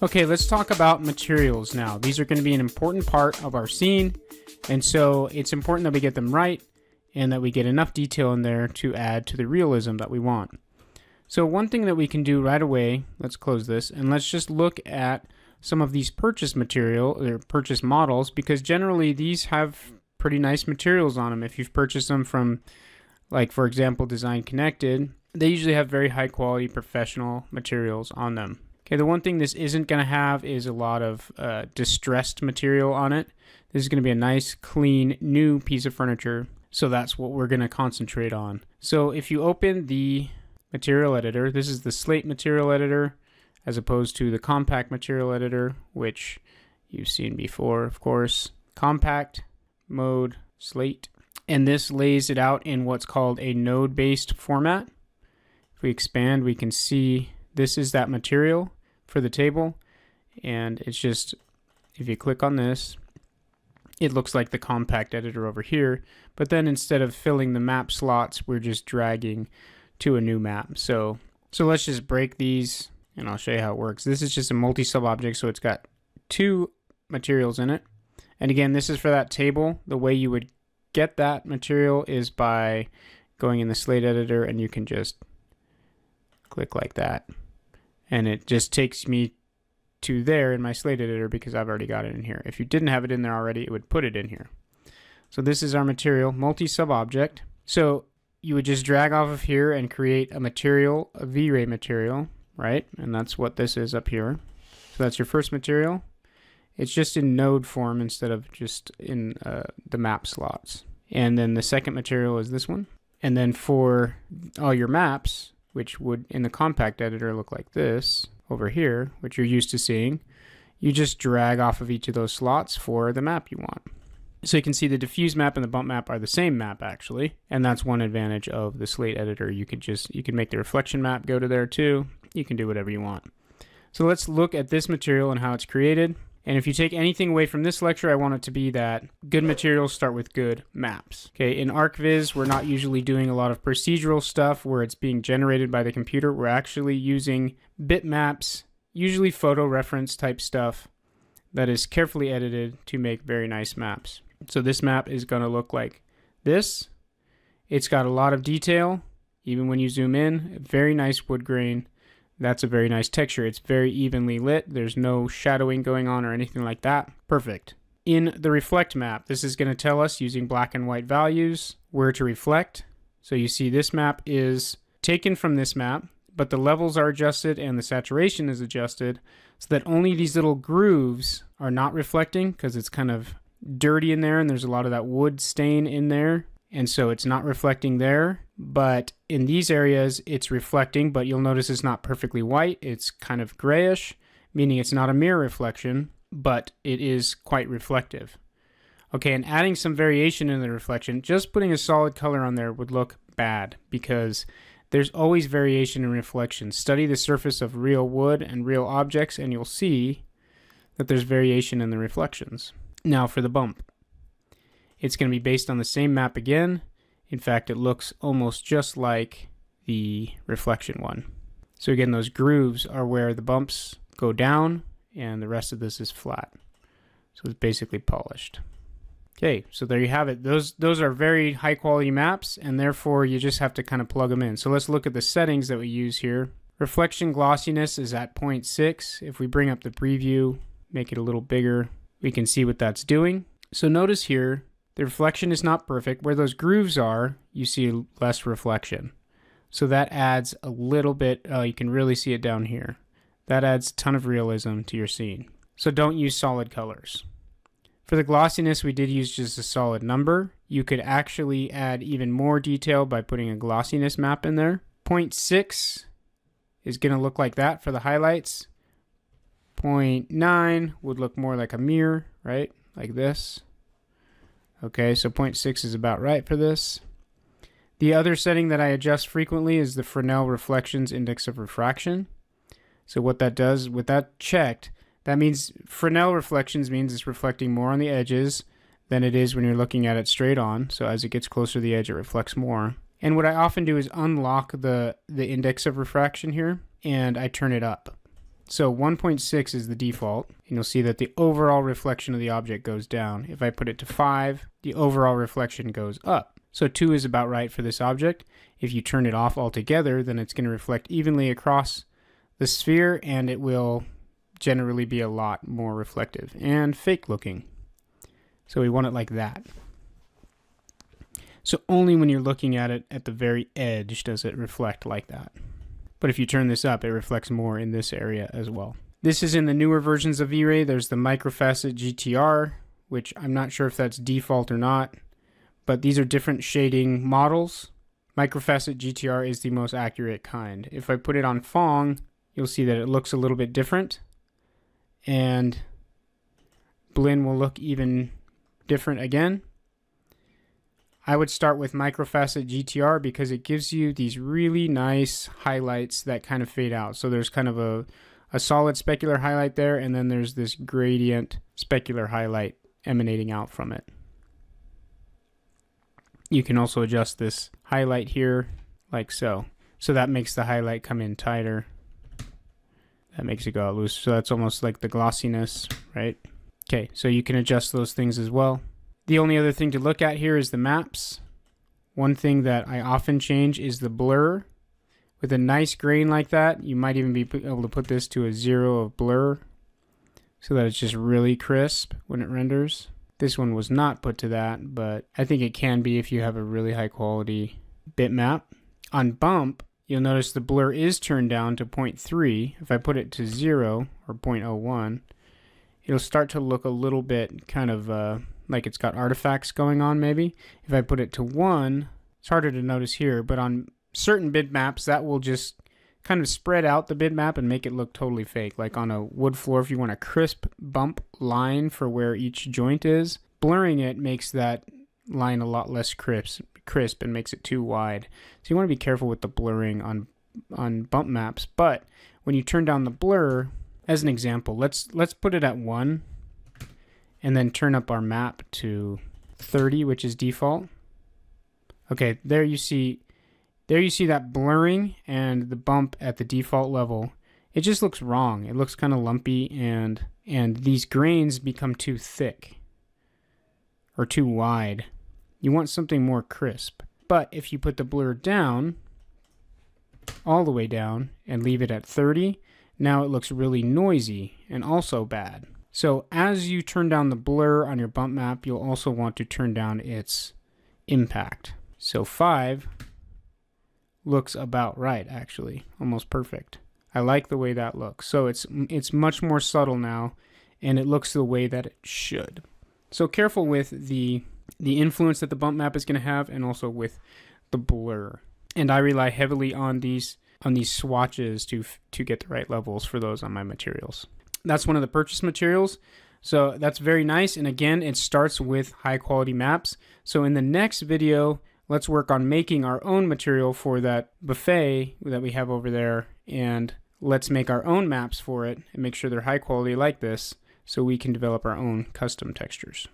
Okay, let's talk about materials now. These are going to be an important part of our scene, and so it's important that we get them right and that we get enough detail in there to add to the realism that we want. So one thing that we can do right away, let's close this, and let's just look at some of these purchase material or purchase models, because generally these have pretty nice materials on them. If you've purchased them from, like, for example, Design Connected, they usually have very high quality professional materials on them. Okay, the one thing this isn't going to have is a lot of distressed material on it. This is going to be a nice, clean, new piece of furniture. So that's what we're going to concentrate on. So if you open the material editor, this is the slate material editor as opposed to the compact material editor, which you've seen before, of course. Compact mode slate. And this lays it out in what's called a node-based format. If we expand, we can see this is that material for the table. And it's just, if you click on this, it looks like the compact editor over here, but then instead of filling the map slots, we're just dragging to a new map. So let's just break these and I'll show you how it works. This is just a multi-sub object, so it's got two materials in it. And again, this is for that table. The way you would get that material is by going in the slate editor, and you can just click like that. And it just takes me to there in my slate editor because I've already got it in here. If you didn't have it in there already, it would put it in here. So this is our material, multi-sub object. So you would just drag off of here and create a material, a Vray material, right? And that's what this is up here. So that's your first material. It's just in node form instead of just in the map slots. And then the second material is this one. And then for all your maps, which would in the compact editor look like this over here, which you're used to seeing, you just drag off of each of those slots for the map you want. So you can see the diffuse map and the bump map are the same map actually, and that's one advantage of the slate editor. You can make the reflection map go to there too. You can do whatever you want. So let's look at this material and how it's created. And if you take anything away from this lecture, I want it to be that good materials start with good maps. Okay, in ArcViz, we're not usually doing a lot of procedural stuff where it's being generated by the computer. We're actually using bitmaps, usually photo reference type stuff that is carefully edited to make very nice maps. So this map is going to look like this. It's got a lot of detail, even when you zoom in. Very nice wood grain. That's a very nice texture. It's very evenly lit. There's no shadowing going on or anything like that. Perfect. In the reflect map, this is going to tell us using black and white values where to reflect. So you see this map is taken from this map, but the levels are adjusted and the saturation is adjusted so that only these little grooves are not reflecting because it's kind of dirty in there and there's a lot of that wood stain in there. And so it's not reflecting there, but in these areas it's reflecting, but you'll notice it's not perfectly white. It's kind of grayish, meaning it's not a mirror reflection, but it is quite reflective. Okay, and adding some variation in the reflection, just putting a solid color on there would look bad because there's always variation in reflection. Study the surface of real wood and real objects and you'll see that there's variation in the reflections. Now for the bump. It's going to be based on the same map again. In fact, it looks almost just like the reflection one. So again, those grooves are where the bumps go down and the rest of this is flat. So it's basically polished. Okay, so there you have it. Those are very high quality maps and therefore you just have to kind of plug them in. So let's look at the settings that we use here. Reflection glossiness is at 0.6. If we bring up the preview, make it a little bigger, we can see what that's doing. So notice here, the reflection is not perfect. Where those grooves are, you see less reflection. So that adds a little bit, you can really see it down here. That adds a ton of realism to your scene. So don't use solid colors. For the glossiness, we did use just a solid number. You could actually add even more detail by putting a glossiness map in there. 0.6 is going to look like that for the highlights. 0.9 would look more like a mirror, right? Like this. Okay, so 0.6 is about right for this. The other setting that I adjust frequently is the Fresnel Reflections Index of Refraction. So what that does, with that checked, that means Fresnel reflections means it's reflecting more on the edges than it is when you're looking at it straight on. So as it gets closer to the edge, it reflects more. And what I often do is unlock the index of refraction here, and I turn it up. So 1.6 is the default, and you'll see that the overall reflection of the object goes down. If I put it to 5, the overall reflection goes up. So 2 is about right for this object. If you turn it off altogether, then it's going to reflect evenly across the sphere, and it will generally be a lot more reflective and fake looking. So we want it like that. So only when you're looking at it at the very edge does it reflect like that. But if you turn this up, it reflects more in this area as well. This is in the newer versions of V-Ray. There's the microfacet GTR, which I'm not sure if that's default or not, but these are different shading models. Microfacet GTR is the most accurate kind. If I put it on Phong, you'll see that it looks a little bit different, and blend will look even different again. I would start with microfacet GTR because it gives you these really nice highlights that kind of fade out. So there's kind of a solid specular highlight there, and then there's this gradient specular highlight emanating out from it. You can also adjust this highlight here like so. So that makes the highlight come in tighter. That makes it go out loose. So that's almost like the glossiness, right? Okay, so you can adjust those things as well. The only other thing to look at here is the maps. One thing that I often change is the blur. With a nice grain like that, you might even be able to put this to a 0 of blur so that it's just really crisp when it renders. This one was not put to that, but I think it can be if you have a really high quality bitmap. On bump, you'll notice the blur is turned down to 0.3. If I put it to 0 or 0.01, it'll start to look a little bit kind of like it's got artifacts going on maybe. If I put it to 1, it's harder to notice here, but on certain bitmaps that will just kind of spread out the bitmap and make it look totally fake. Like on a wood floor, if you want a crisp bump line for where each joint is, blurring it makes that line a lot less crisp and makes it too wide. So you want to be careful with the blurring on bump maps. But when you turn down the blur, as an example, let's put it at 1 and then turn up our map to 30, which is default. Okay, there you see that blurring and the bump at the default level. It just looks wrong. It looks kind of lumpy, and these grains become too thick or too wide. You want something more crisp. But if you put the blur down, all the way down, and leave it at 30, now it looks really noisy and also bad. So as you turn down the blur on your bump map, you'll also want to turn down its impact. So 5 looks about right, actually, almost perfect. I like the way that looks. So it's much more subtle now, and it looks the way that it should. So careful with the influence that the bump map is going to have, and also with the blur. And I rely heavily on these swatches to get the right levels for those on my materials. That's one of the purchase materials. So that's very nice. And again, it starts with high quality maps. So in the next video, let's work on making our own material for that buffet that we have over there. And let's make our own maps for it and make sure they're high quality like this so we can develop our own custom textures.